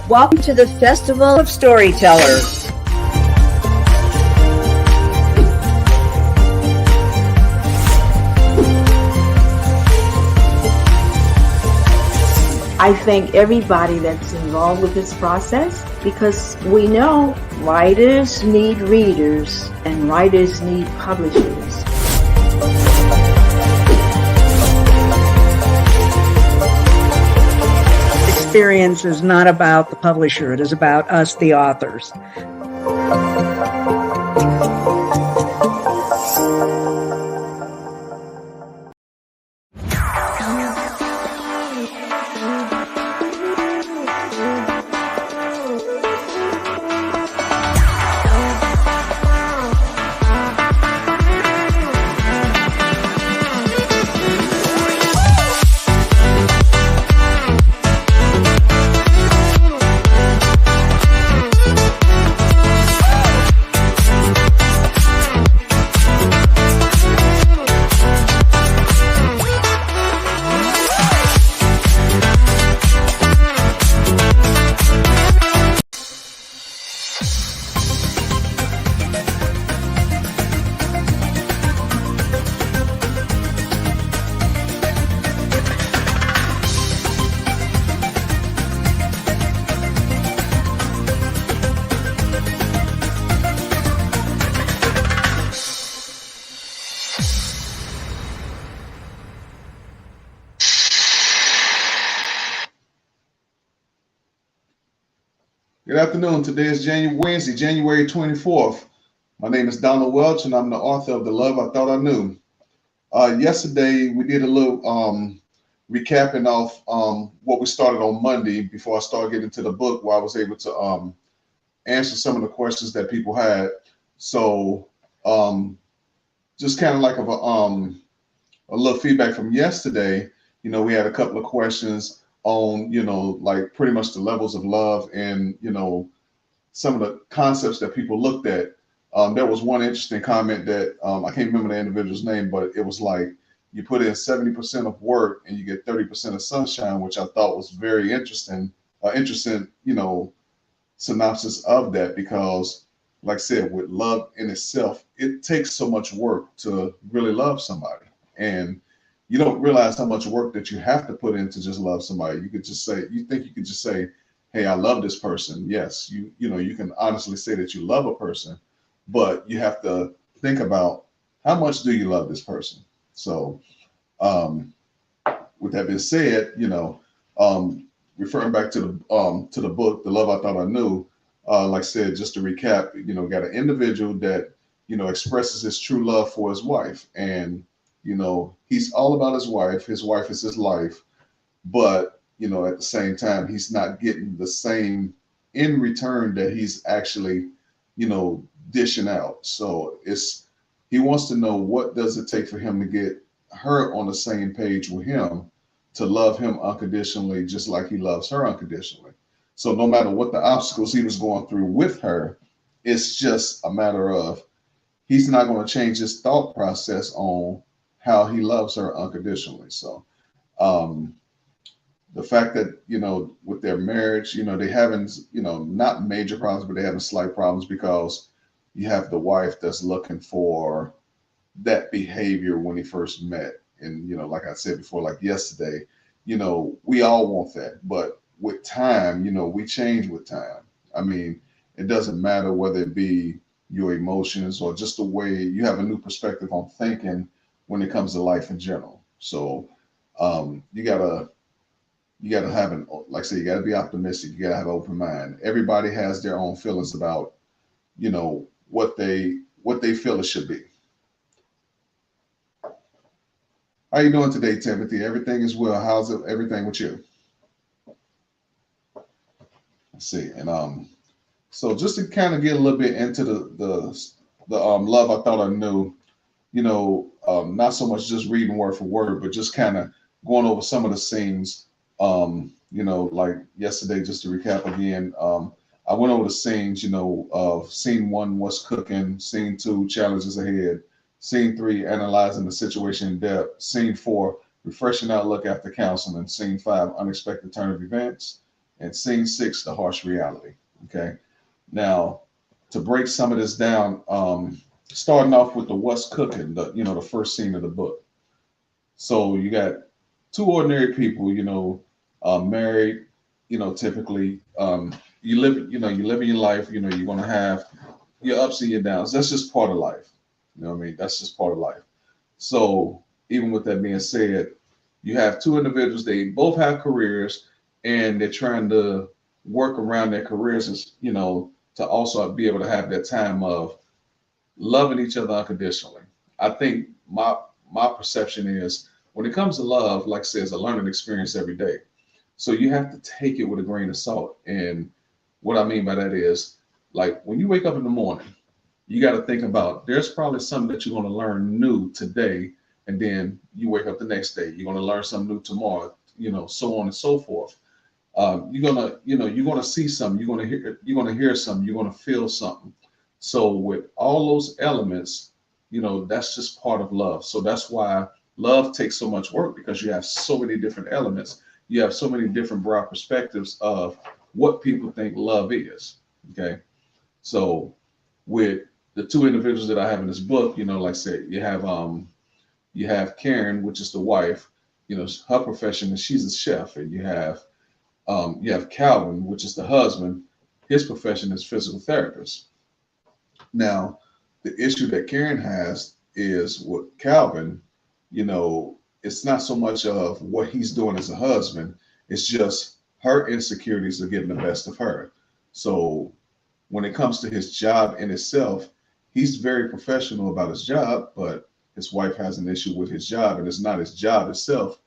Welcome to the Festival of Storytellers. I thank everybody that's involved with this process because we know writers need readers and writers need publishers. Experience is not about the publisher, it is about us, the authors. Good afternoon. Today is Wednesday, January 24th. My name is Donald Welch, and I'm the author of The Love I Thought I Knew. Yesterday, we did a little recapping of what we started on Monday before I started getting to the book, where I was able to answer some of the questions that people had. So just kind of like a little feedback from yesterday, we had a couple of questions on, like pretty much the levels of love and, some of the concepts that people looked at. There was one interesting comment that I can't remember the individual's name, but it was like you put in 70% of work and you get 30% of sunshine, which I thought was very interesting, synopsis of that, because like I said, with love in itself, it takes so much work to really love somebody. And you don't realize how much work that you have to put in to just love somebody. You think you could just say, hey, I love this person. Yes, you can honestly say that you love a person, but you have to think about how much do you love this person. So with that being said, referring back to the book, The Love I Thought I Knew, like I said, just to recap, got an individual that, expresses his true love for his wife. And he's all about his wife. His wife is his life. But, at the same time, he's not getting the same in return that he's actually, dishing out. So he wants to know, what does it take for him to get her on the same page with him to love him unconditionally, just like he loves her unconditionally. So no matter what the obstacles he was going through with her, it's just a matter of he's not going to change his thought process on how he loves her unconditionally. So the fact that, with their marriage, they having, not major problems, but they having slight problems because you have the wife that's looking for that behavior when he first met. And, like I said before, like yesterday, we all want that. But with time, we change with time. I mean, it doesn't matter whether it be your emotions or just the way you have a new perspective on thinking when it comes to life in general. So you gotta have like I say, you gotta be optimistic. You gotta have an open mind. Everybody has their own feelings about, what they feel it should be. How you doing today, Timothy? Everything is well. How's everything with you? Let's see. And so just to kind of get a little bit into the love I thought I knew, not so much just reading word for word, but just kind of going over some of the scenes. Like yesterday, just to recap again, I went over the scenes, of scene 1, what's cooking, scene 2, challenges ahead, scene 3, analyzing the situation in depth, scene 4, refreshing outlook after counseling, scene 5, unexpected turn of events, and scene 6, the harsh reality. Okay. Now, to break some of this down, starting off with the what's cooking, the first scene of the book. So you got two ordinary people, married, typically, you're living your life, you're going to have your ups and your downs. That's just part of life. You know what I mean? That's just part of life. So even with that being said, you have two individuals, they both have careers and they're trying to work around their careers, to also be able to have that time of loving each other unconditionally. I think my perception is when it comes to love, like I said, it's a learning experience every day. So you have to take it with a grain of salt. And what I mean by that is, like when you wake up in the morning, you got to think about there's probably something that you're going to learn new today, and then you wake up the next day, you're going to learn something new tomorrow, so on and so forth. You're gonna see something, you're gonna hear something, you're gonna feel something. So with all those elements, that's just part of love. So that's why love takes so much work, because you have so many different elements. You have so many different broad perspectives of what people think love is. Okay. So with the two individuals that I have in this book, like I said, you have Karen, which is the wife, her profession is she's a chef, and you have Calvin, which is the husband. His profession is physical therapist. Now, the issue that Karen has is with Calvin, it's not so much of what he's doing as a husband, it's just her insecurities are getting the best of her. So when it comes to his job in itself, he's very professional about his job, but his wife has an issue with his job, and it's not his job itself,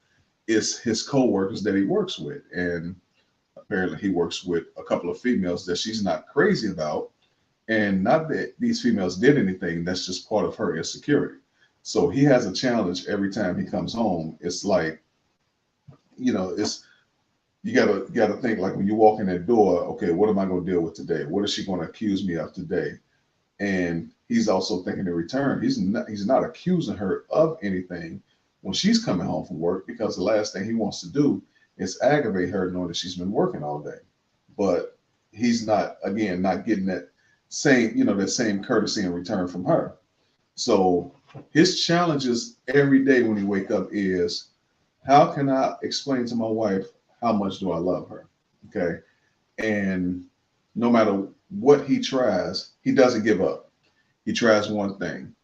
it's his co-workers that he works with. And apparently he works with a couple of females that she's not crazy about. And not that these females did anything, that's just part of her insecurity. So he has a challenge every time he comes home. It's like, it's you gotta think, like when you walk in that door, okay, what am I gonna deal with today? What is she gonna accuse me of today? And he's also thinking in return, he's not accusing her of anything when she's coming home from work, because the last thing he wants to do is aggravate her knowing that she's been working all day. But he's not getting that same courtesy in return from her. So his challenges every day when he wake up is, how can I explain to my wife how much do I love her? Okay. And no matter what he tries, he doesn't give up. He tries one thing,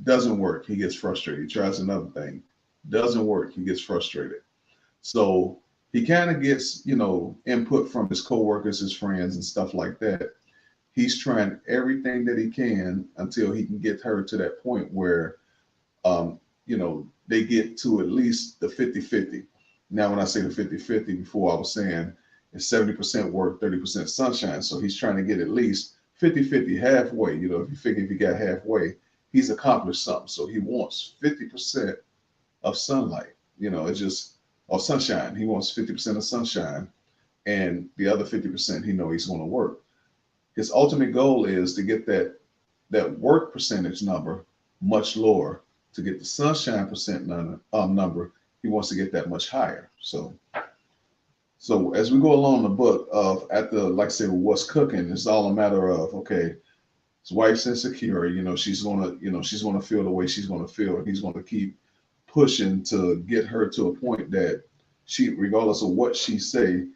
doesn't work, he gets frustrated. He tries another thing, doesn't work, he gets frustrated. So he kind of gets, input from his coworkers, his friends, and stuff like that. He's trying everything that he can until he can get her to that point where, they get to at least the 50-50. Now, when I say the 50-50, before I was saying it's 70% work, 30% sunshine. So he's trying to get at least 50-50, halfway. If you figure if he got halfway, he's accomplished something. So he wants 50% of sunlight, or sunshine. He wants 50% of sunshine, and the other 50% he's going to work. His ultimate goal is to get that work percentage number much lower. To get the sunshine percent number, he wants to get that much higher. So as we go along the book like I said, what's cooking, it's all a matter of, okay, his wife's insecure, she's gonna feel the way she's gonna feel, and he's gonna keep pushing to get her to a point that she, regardless of what she say,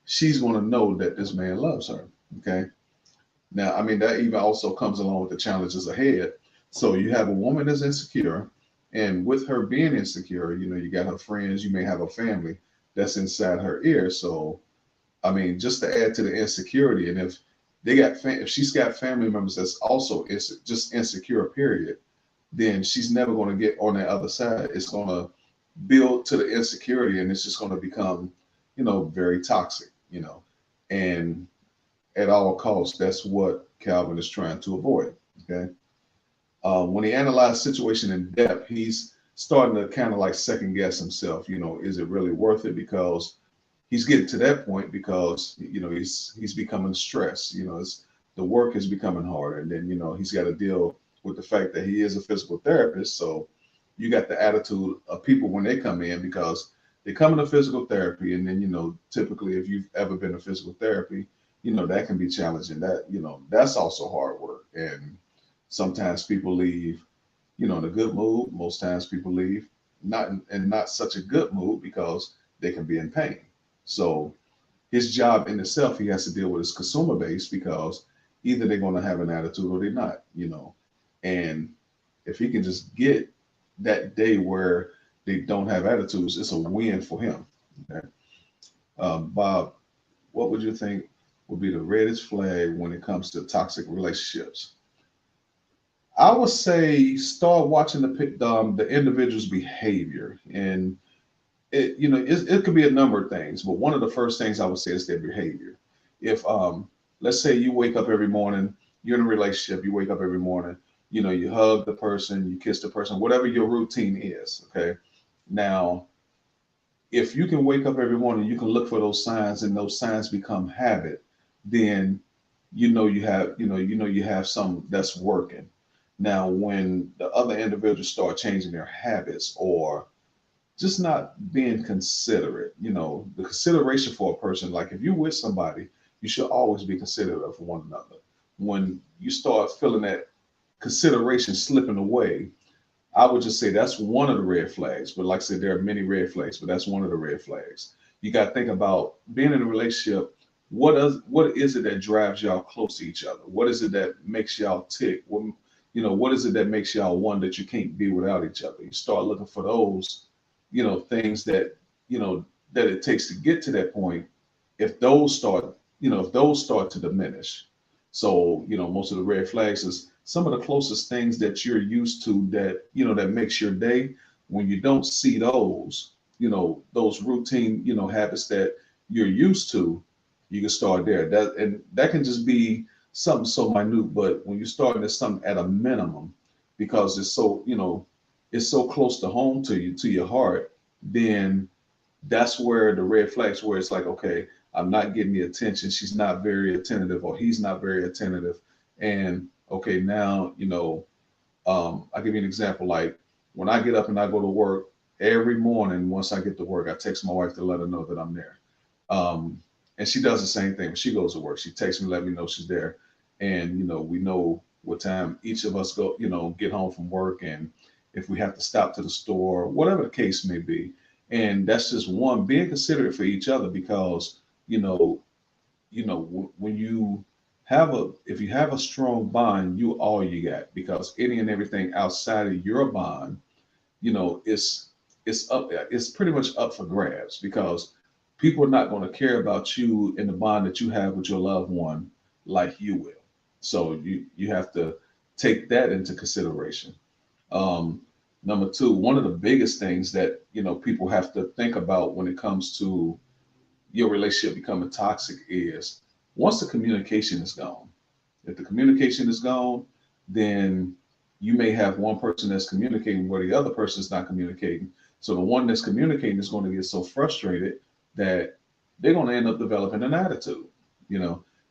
she's gonna know that this man loves her. Okay. Now, I mean, that even also comes along with the challenges ahead. So you have a woman that's insecure, and with her being insecure, you got her friends, you may have a family that's inside her ear. So, I mean, just to add to the insecurity, and if she's got family members that's also just insecure, period, then she's never going to get on the other side. It's going to build to the insecurity, and it's just going to become, very toxic, and at all costs, that's what Calvin is trying to avoid. Okay. When he analyzed situation in depth, he's starting to kind of like second guess himself. Is it really worth it? Because he's getting to that point because, he's becoming stressed. The work is becoming harder. And then, he's got to deal with the fact that he is a physical therapist. So you got the attitude of people when they come in, because they come into physical therapy, and then, typically if you've ever been to physical therapy, that can be challenging. That, that's also hard work. And sometimes people leave, in a good mood. Most times people leave in not such a good mood because they can be in pain. So his job in itself, he has to deal with his consumer base because either they're going to have an attitude or they're not. And if he can just get that day where they don't have attitudes, it's a win for him. Okay? Bob, what would you think would be the reddest flag when it comes to toxic relationships? I would say start watching the individual's behavior, and it could be a number of things, but one of the first things I would say is their behavior. If let's say you wake up every morning, you're in a relationship, you wake up every morning, you hug the person, you kiss the person, whatever your routine is. Okay. Now, if you can wake up every morning, you can look for those signs, and those signs become habit, then you have something that's working. Now, when the other individuals start changing their habits or just not being considerate, the consideration for a person, like if you're with somebody, you should always be considerate of one another. When you start feeling that consideration slipping away, I would just say that's one of the red flags. But like I said, there are many red flags, but that's one of the red flags. You got to think about being in a relationship. What is it that drives y'all close to each other? What is it that makes y'all tick? What is it that makes y'all one that you can't be without each other? You start looking for those, things that, that it takes to get to that point. If those start to diminish. So, most of the red flags is some of the closest things that you're used to that, that makes your day. When you don't see those routine, habits that you're used to, you can start there. That can just be something so minute, but when you're starting at something at a minimum, because it's so close to home to you, to your heart, then that's where the red flags, where it's like, okay, I'm not getting the attention. She's not very attentive, or he's not very attentive. And okay, now, I'll give you an example. Like when I get up and I go to work every morning, once I get to work, I text my wife to let her know that I'm there. And she does the same thing when she goes to work. She texts me, let me know she's there. And, we know what time each of us go, get home from work, and if we have to stop to the store, whatever the case may be. And that's just one, being considerate for each other, because, when you if you have a strong bond, you all you got, because any and everything outside of your bond, it's pretty much up for grabs, because people are not going to care about you in the bond that you have with your loved one like you will. So you have to take that into consideration. Number two, one of the biggest things that people have to think about when it comes to your relationship becoming toxic is once the communication is gone. If the communication is gone, then you may have one person that's communicating where the other person is not communicating. So the one that's communicating is going to get so frustrated that they're going to end up developing an attitude,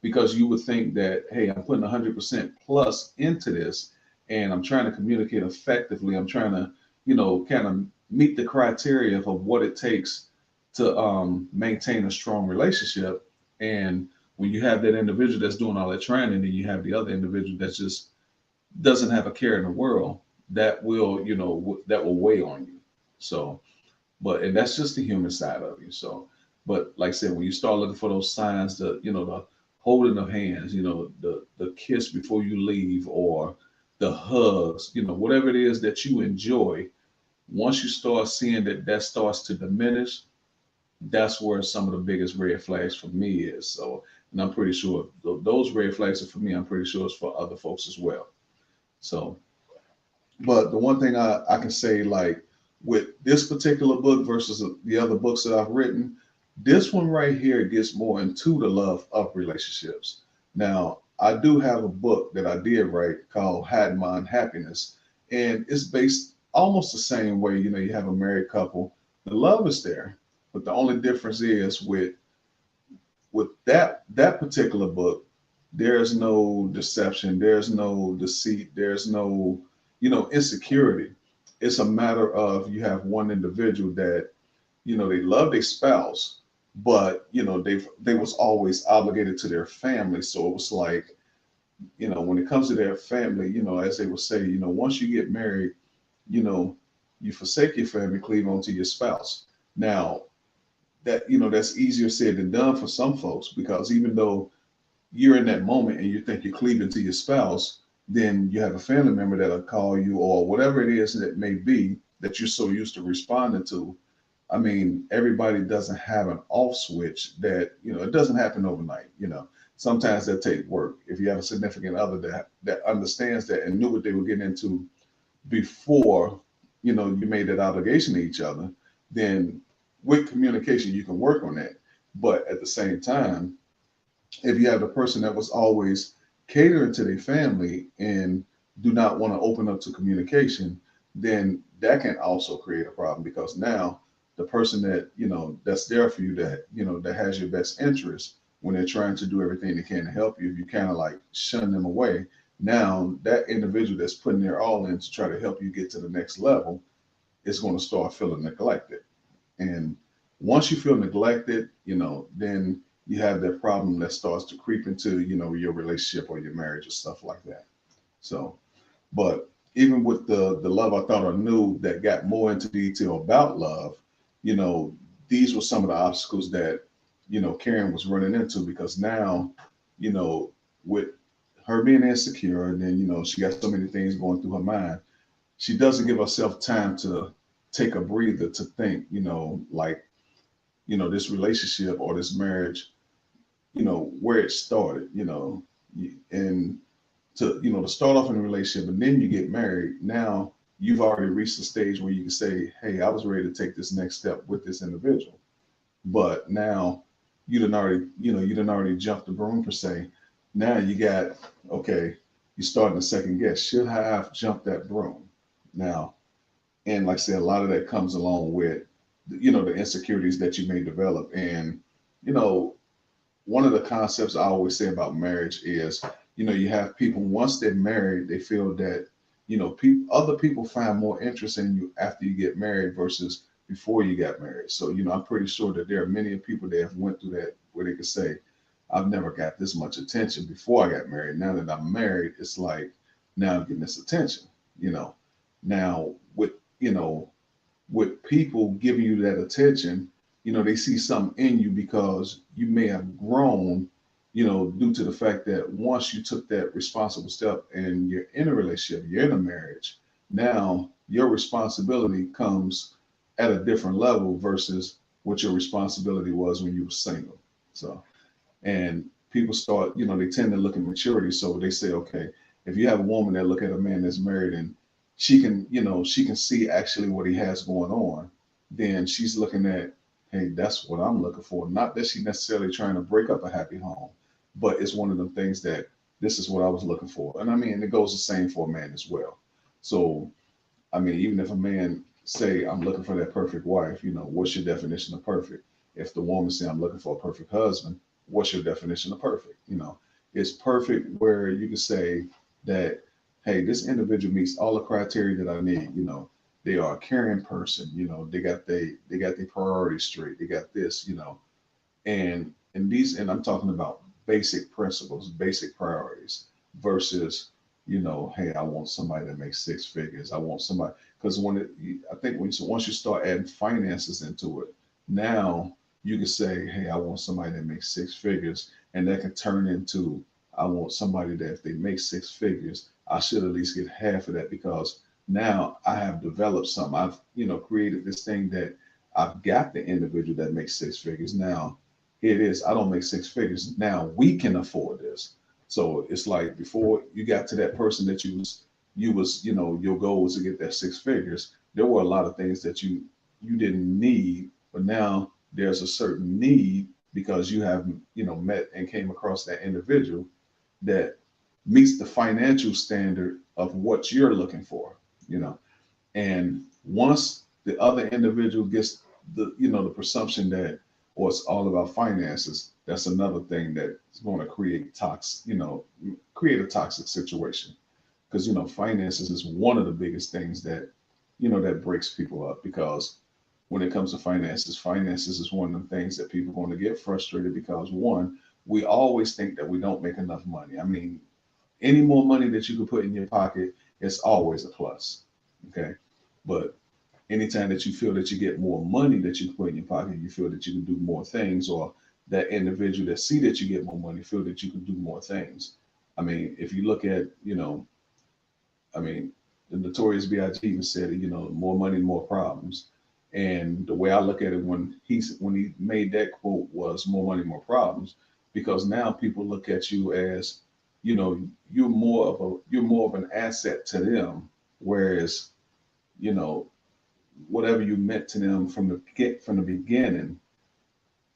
because you would think that, hey, I'm putting 100% plus into this, and I'm trying to communicate effectively. I'm trying to, kind of meet the criteria of what it takes to maintain a strong relationship. And when you have that individual that's doing all that trying, and then you have the other individual that just doesn't have a care in the world, that will, that will weigh on you. So, and that's just the human side of you. So, but like I said, when you start looking for those signs, the holding of hands, the kiss before you leave, or the hugs, whatever it is that you enjoy, once you start seeing that starts to diminish, that's where some of the biggest red flags for me is. So, and I'm pretty sure those red flags are for me. I'm pretty sure it's for other folks as well. So, but the one thing I can say, like with this particular book versus the other books that I've written, this one right here gets more into the love of relationships. Now, I do have a book that I did write called Hide Mind Happiness, and it's based almost the same way. You have a married couple, the love is there, but the only difference is with that particular book, there's no deception, there's no deceit, there's no insecurity. It's a matter of you have one individual that they love their spouse, but they was always obligated to their family. So it was like, when it comes to their family, as they would say, once you get married, you know, you forsake your family, cleave onto your spouse. Now that that's easier said than done for some folks, because even though you're in that moment and you think you're cleaving to your spouse, then you have a family member that'll call you, or whatever it is that may be that you're so used to responding to. I mean, everybody doesn't have an off switch that, it doesn't happen overnight. Sometimes that take work. If you have a significant other that understands that and knew what they were getting into before, you made that obligation to each other, then with communication, you can work on that. But at the same time, if you have the person that was always catering to their family and do not want to open up to communication, then that can also create a problem, because now the person that that's there for you, that has your best interest, when they're trying to do everything they can to help you, if you kind of like shun them away, now that individual that's putting their all in to try to help you get to the next level is going to start feeling neglected. And once you feel neglected, then you have that problem that starts to creep into, your relationship or your marriage or stuff like that. So, but even with the love I thought I knew that got more into detail about love, these were some of the obstacles that, Karen was running into, because now, with her being insecure, and then, she got so many things going through her mind, she doesn't give herself time to take a breather to think, like, this relationship or this marriage, where it started, and to start off in a relationship and then you get married. Now you've already reached the stage where you can say, hey, I was ready to take this next step with this individual. But now you done already jumped the broom per se. Now you got, okay, you're starting to second guess, should I have jumped that broom now? And like I said, a lot of that comes along with, the insecurities that you may develop. And, one of the concepts I always say about marriage is, you have people, once they're married, they feel that, other people find more interest in you after you get married versus before you got married. So, I'm pretty sure that there are many people that have went through that, where they could say, I've never got this much attention before I got married. Now that I'm married, it's like, now I'm getting this attention, now with people giving you that attention, they see something in you because you may have grown, due to the fact that once you took that responsible step and you're in a relationship, you're in a marriage, now your responsibility comes at a different level versus what your responsibility was when you were single. So, and people start, they tend to look at maturity. So they say, okay, if you have a woman that look at a man that's married and she can see actually what he has going on, then she's looking at, hey, that's what I'm looking for. Not that she's necessarily trying to break up a happy home, but it's one of them things that this is what I was looking for. And I mean, it goes the same for a man as well. So, I mean, even if a man say, I'm looking for that perfect wife, what's your definition of perfect? If the woman say, I'm looking for a perfect husband, what's your definition of perfect? It's perfect where you can say that, hey, this individual meets all the criteria that I need. They are a caring person. They got their priorities straight. They got this. And I'm talking about basic principles, basic priorities, versus hey, I want somebody that makes six figures. I want somebody, because once you start adding finances into it, now you can say, hey, I want somebody that makes six figures, and that can turn into, I want somebody that if they make six figures, I should at least get half of that, because now I have developed something. I've, created this thing that I've got the individual that makes six figures. Now here it is. I don't make six figures. Now we can afford this. So it's like before you got to that person that you was, your goal was to get that six figures. There were a lot of things that you didn't need, but now there's a certain need because you have, met and came across that individual that meets the financial standard of what you're looking for, and once the other individual gets the presumption that, or it's all about finances, that's another thing that's going to create a toxic situation, because finances is one of the biggest things that that breaks people up, because when it comes to finances. Finances is one of the things that people are going to get frustrated because one, we always think that we don't make enough money. I mean, any more money that you can put in your pocket, it's always a plus. Okay. But anytime that you feel that you get more money that you can put in your pocket, you feel that you can do more things, or that individual that see that you get more money feel that you can do more things. I mean, if you look at, I mean, the notorious B.I.G. even said it, more money, more problems. And the way I look at it when he made that quote was more money, more problems, because now people look at you as, you're more of an asset to them, whereas, you know, whatever you meant to them from the beginning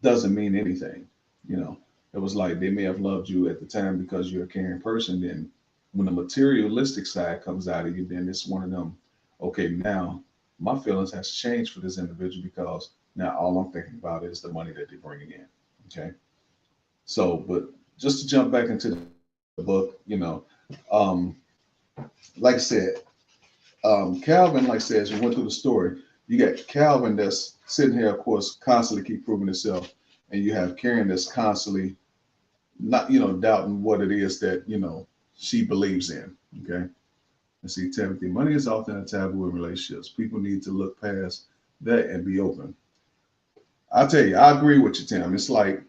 doesn't mean anything. You know, it was like they may have loved you at the time because you're a caring person. Then when the materialistic side comes out of you, then it's one of them. Okay, now my feelings has changed for this individual because now all I'm thinking about is the money that they're bringing in. Okay, so but just to jump back into the book, um, like I said, Calvin, like I said, as we went through the story, you got Calvin that's sitting here, of course, constantly keep proving himself, and you have Karen that's constantly not, doubting what it is that she believes in. Okay, and see, Timothy, money is often a taboo in relationships. People need to look past that and be open. I tell you, I agree with you, Tim. It's like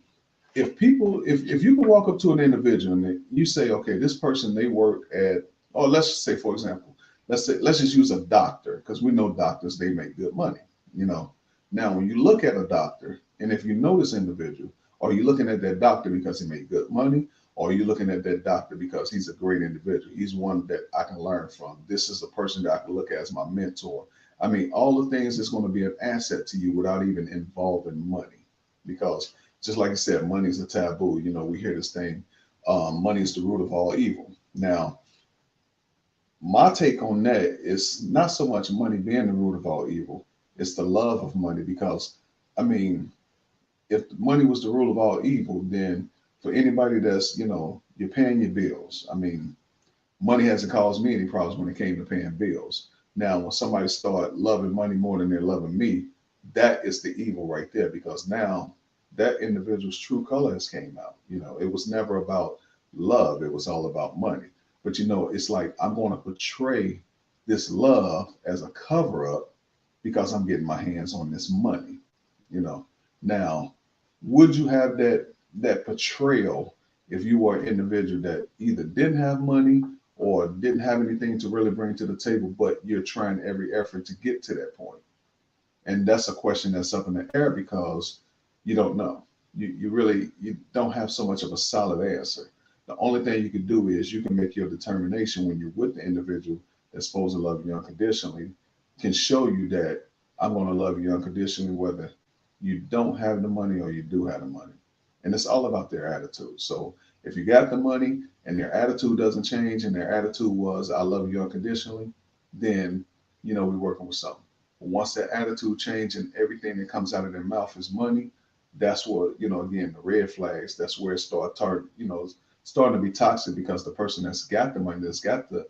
if you can walk up to an individual and you say, okay, this person they work at, or let's just say, for example, let's just use a doctor because we know doctors they make good money. You know, now when you look at a doctor, and if you know this individual, are you looking at that doctor because he made good money, or are you looking at that doctor because he's a great individual? He's one that I can learn from. This is a person that I can look at as my mentor. I mean, all the things that's going to be an asset to you without even involving money, because just like I said, money is a taboo. You know, we hear this thing, money is the root of all evil. Now, my take on that is not so much money being the root of all evil, it's the love of money. Because, I mean, if money was the rule of all evil, then for anybody that's, you're paying your bills. I mean, money hasn't caused me any problems when it came to paying bills. Now, when somebody start loving money more than they're loving me, that is the evil right there, because now that individual's true color has came out. You know, it was never about love. It was all about money. But it's like I'm going to portray this love as a cover up because I'm getting my hands on this money. You know, now would you have that portrayal if you were an individual that either didn't have money or didn't have anything to really bring to the table, but you're trying every effort to get to that point? And that's a question that's up in the air because you don't know. You don't have so much of a solid answer. The only thing you can do is you can make your determination when you're with the individual that's supposed to love you unconditionally, can show you that I'm going to love you unconditionally, whether you don't have the money or you do have the money. And it's all about their attitude. So if you got the money and their attitude doesn't change, and their attitude was, I love you unconditionally, then, we're working with something. But once that attitude change and everything that comes out of their mouth is money, that's what, again, the red flags, that's where it starting to be toxic, because the person that's got the money, that's got the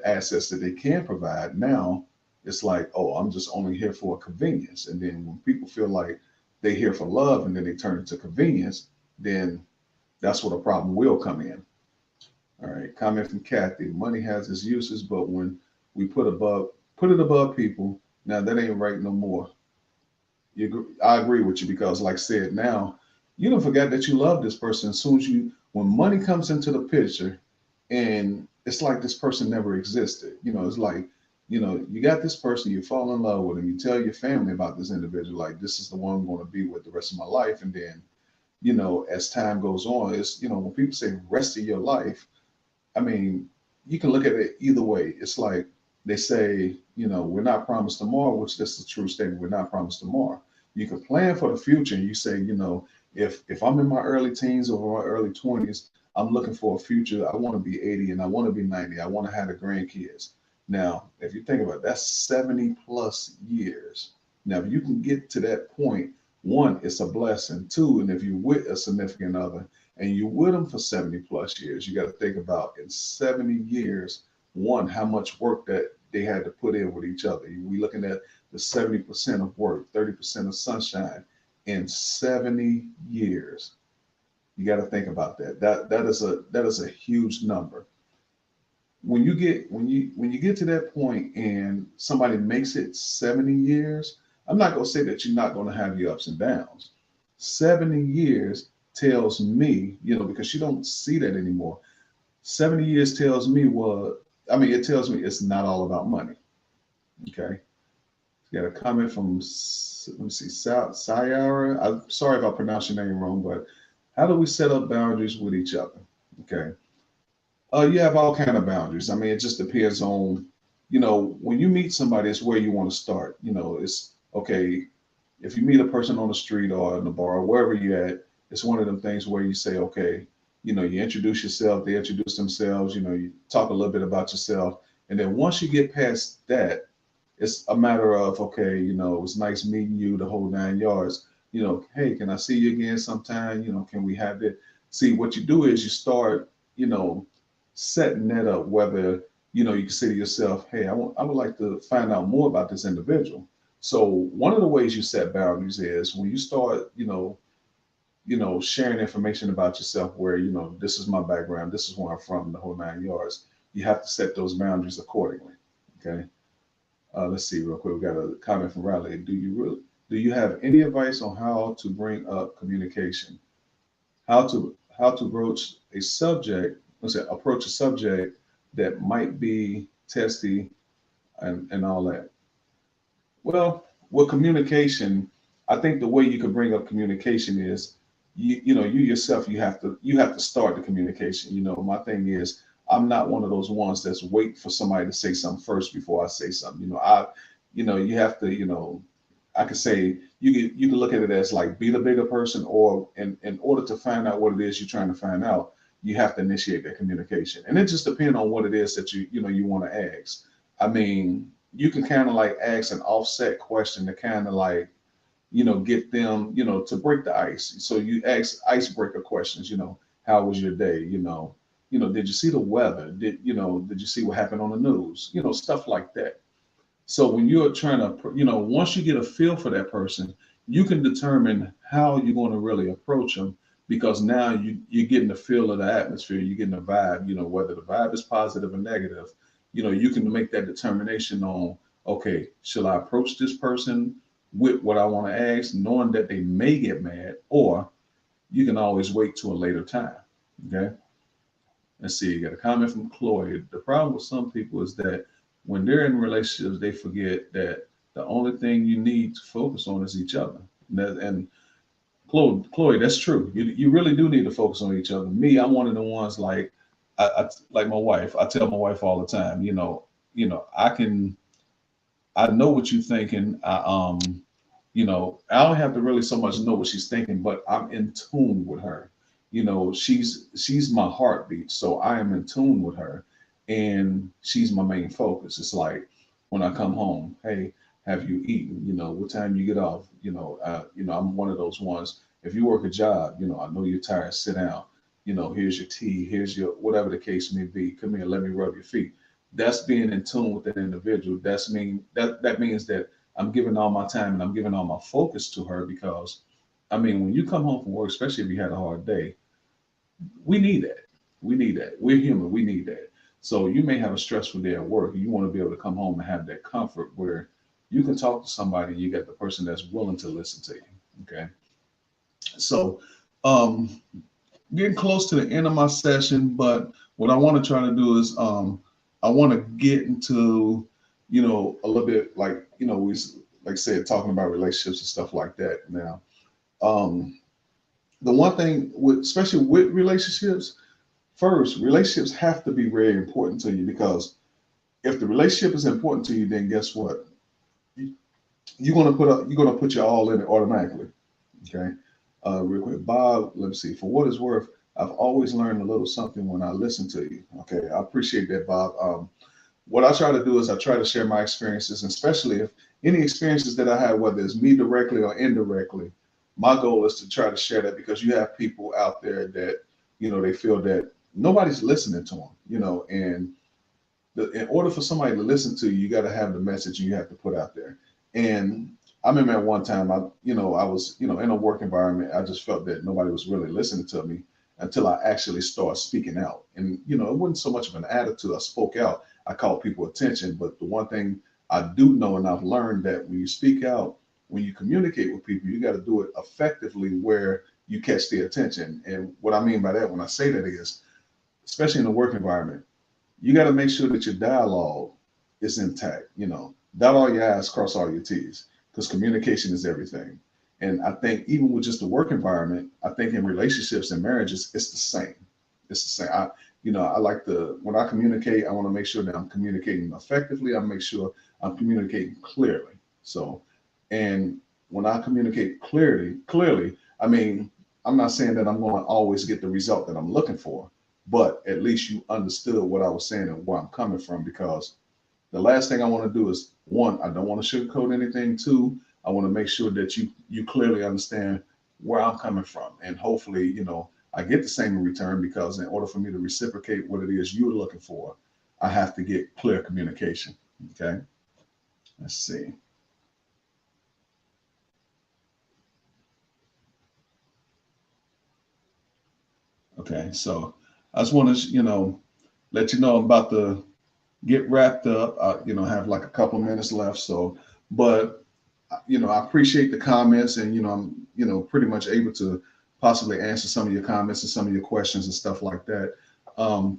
assets that they can provide, now it's like, oh, I'm just only here for a convenience. And then when people feel like they're here for love and then they turn it to convenience, then that's where the problem will come in. All right, comment from Kathy. Money has its uses, but when we put it above people, now that ain't right no more. I agree with you, because like I said, now you don't forget that you love this person as soon as when money comes into the picture, and it's like this person never existed. It's like, you got this person, you fall in love with him, you tell your family about this individual, like this is the one I'm going to be with the rest of my life. And then, as time goes on, it's, when people say rest of your life, I mean, you can look at it either way. It's like they say, we're not promised tomorrow, which is the true statement. We're not promised tomorrow. You can plan for the future, and you say, if I'm in my early teens or my early 20s, I'm looking for a future. I want to be 80 and I want to be 90. I want to have the grandkids. Now, if you think about it, that's 70 plus years. Now, if you can get to that point, one, it's a blessing. Two, and if you're with a significant other and you're with them for 70 plus years, you got to think about in 70 years, one, how much work that they had to put in with each other. We looking at to 70% of work, 30% of sunshine in 70 years. You got to think about that. That is a huge number. When you get to that point and somebody makes it 70 years, I'm not going to say that you're not going to have your ups and downs. 70 years tells me, because you don't see that anymore. 70 years tells me it tells me it's not all about money. Okay. Got a comment from, let me see, Sayara. I'm sorry if I pronounced your name wrong, but how do we set up boundaries with each other? Okay. You have all kind of boundaries. I mean, it just depends on, when you meet somebody, it's where you want to start. It's okay. If you meet a person on the street or in the bar or wherever you're at, it's one of them things where you say, okay, you introduce yourself, they introduce themselves, you talk a little bit about yourself. And then once you get past that, it's a matter of, okay, it's nice meeting you, the whole 9 yards. Hey, can I see you again sometime? Can we have it? See, what you do is you start, setting that up, whether, you can say to yourself, hey, I would like to find out more about this individual. So one of the ways you set boundaries is when you start, sharing information about yourself where, this is my background, this is where I'm from, the whole 9 yards. You have to set those boundaries accordingly. Okay. Let's see real quick. We got a comment from Riley. Do you have any advice on how to bring up communication? How to approach a subject, approach a subject that might be testy and all that. Well, with communication, I think the way you can bring up communication is you yourself, you have to start the communication. My thing is I'm not one of those ones that's wait for somebody to say something first before I say something. You have to, I could say you can look at it as like be the bigger person, or in order to find out what it is you're trying to find out, you have to initiate that communication. And it just depends on what it is that you want to ask. I mean, you can kind of like ask an offset question to kind of like, get them, to break the ice. So you ask icebreaker questions, how was your day? Did you see the weather? Did you see what happened on the news? Stuff like that. So when you're trying to, once you get a feel for that person, you can determine how you're going to really approach them, because now you're getting the feel of the atmosphere, you're getting the vibe, whether the vibe is positive or negative, you can make that determination on, okay, should I approach this person with what I want to ask, knowing that they may get mad, or you can always wait to a later time. Okay. Let's see, you got a comment from Chloe. The problem with some people is that when they're in relationships, they forget that the only thing you need to focus on is each other. And Chloe, that's true. You really do need to focus on each other. Me, I'm one of the ones like like my wife. I tell my wife all the time, I know what you're thinking. I don't have to really so much know what she's thinking, but I'm in tune with her. She's my heartbeat, so I am in tune with her, and she's my main focus. It's like when I come home, hey, have you eaten? What time you get off? I'm one of those ones. If you work a job, I know you're tired. Sit down. Here's your tea. Here's your whatever the case may be. Come here, let me rub your feet. That's being in tune with that individual. That means that I'm giving all my time and I'm giving all my focus to her, because when you come home from work, especially if you had a hard day, we need that. We need that. We're human. We need that. So you may have a stressful day at work. You want to be able to come home and have that comfort where you can talk to somebody and you got the person that's willing to listen to you. Okay. So getting close to the end of my session, but what I want to try to do is I want to get into, a little bit like, we like I said, talking about relationships and stuff like that now. The one thing especially with relationships, first, relationships have to be very important to you, because if the relationship is important to you, then guess what? You're gonna put your all in it automatically. Okay. Real quick, Bob, let me see. For what it's worth, I've always learned a little something when I listen to you. Okay, I appreciate that, Bob. What I try to do is I try to share my experiences, and especially if any experiences that I have, whether it's me directly or indirectly, my goal is to try to share that, because you have people out there that, they feel that nobody's listening to them, and in order for somebody to listen to you, you got to have the message you have to put out there. And I remember at one time, I was, in a work environment. I just felt that nobody was really listening to me until I actually started speaking out. And, it wasn't so much of an attitude. I spoke out. I called people attention. But the one thing I do know, and I've learned, that when you speak out, when you communicate with people, you got to do it effectively where you catch their attention. And what I mean by that, when I say that, is, especially in the work environment, you got to make sure that your dialogue is intact. Dot all your I's, cross all your T's, because communication is everything. And I think even with just the work environment, I think in relationships and marriages, it's the same. It's the same. I like when I communicate, I want to make sure that I'm communicating effectively. I make sure I'm communicating clearly. So, and when I communicate clearly, I mean, I'm not saying that I'm going to always get the result that I'm looking for, but at least you understood what I was saying and where I'm coming from. Because the last thing I want to do is, one, I don't want to sugarcoat anything. Two, I want to make sure that you clearly understand where I'm coming from, and hopefully, I get the same in return. Because in order for me to reciprocate what it is you're looking for, I have to get clear communication. Okay, let's see. Okay, so I just want to, let you know I'm about to get wrapped up. Have like a couple minutes left. So, but I appreciate the comments, and I'm pretty much able to possibly answer some of your comments and some of your questions and stuff like that.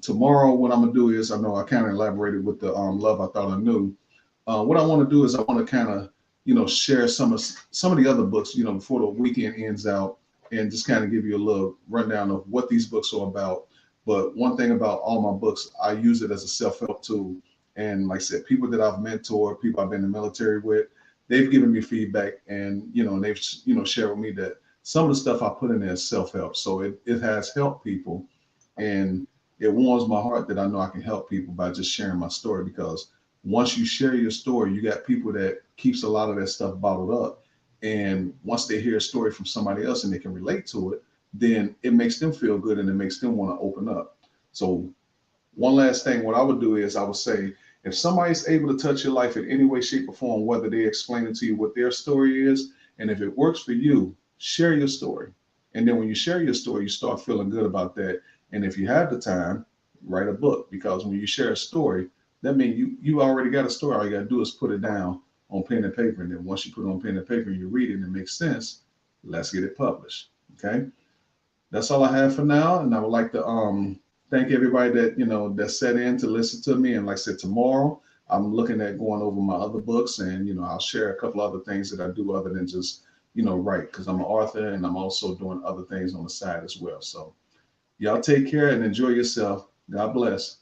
Tomorrow, what I'm gonna do is, I know I kind of elaborated with the love I thought I knew. What I want to do is, I want to kind of share some of the other books before the weekend ends out, and just kind of give you a little rundown of what these books are about. But one thing about all my books, I use it as a self-help tool. And like I said, people that I've mentored, people I've been in the military with, they've given me feedback, and they've shared with me that some of the stuff I put in there is self-help. So it has helped people, and it warms my heart that I know I can help people by just sharing my story. Because once you share your story, you got people that keeps a lot of that stuff bottled up, and once they hear a story from somebody else and they can relate to it, then it makes them feel good, and it makes them want to open up. So one last thing, what I would do is, I would say, if somebody's able to touch your life in any way, shape, or form, whether they explain it to you what their story is, and if it works for you, share your story. And then when you share your story, you start feeling good about that. And if you have the time, write a book. Because when you share a story, that means you already got a story. All you got to do is put it down on pen and paper. And then once you put it on pen and paper and you read it and it makes sense, let's get it published. Okay. That's all I have for now. And I would like to thank everybody that that set in to listen to me. And like I said, tomorrow I'm looking at going over my other books, and I'll share a couple other things that I do other than just write, because I'm an author and I'm also doing other things on the side as well. So y'all take care and enjoy yourself. God bless.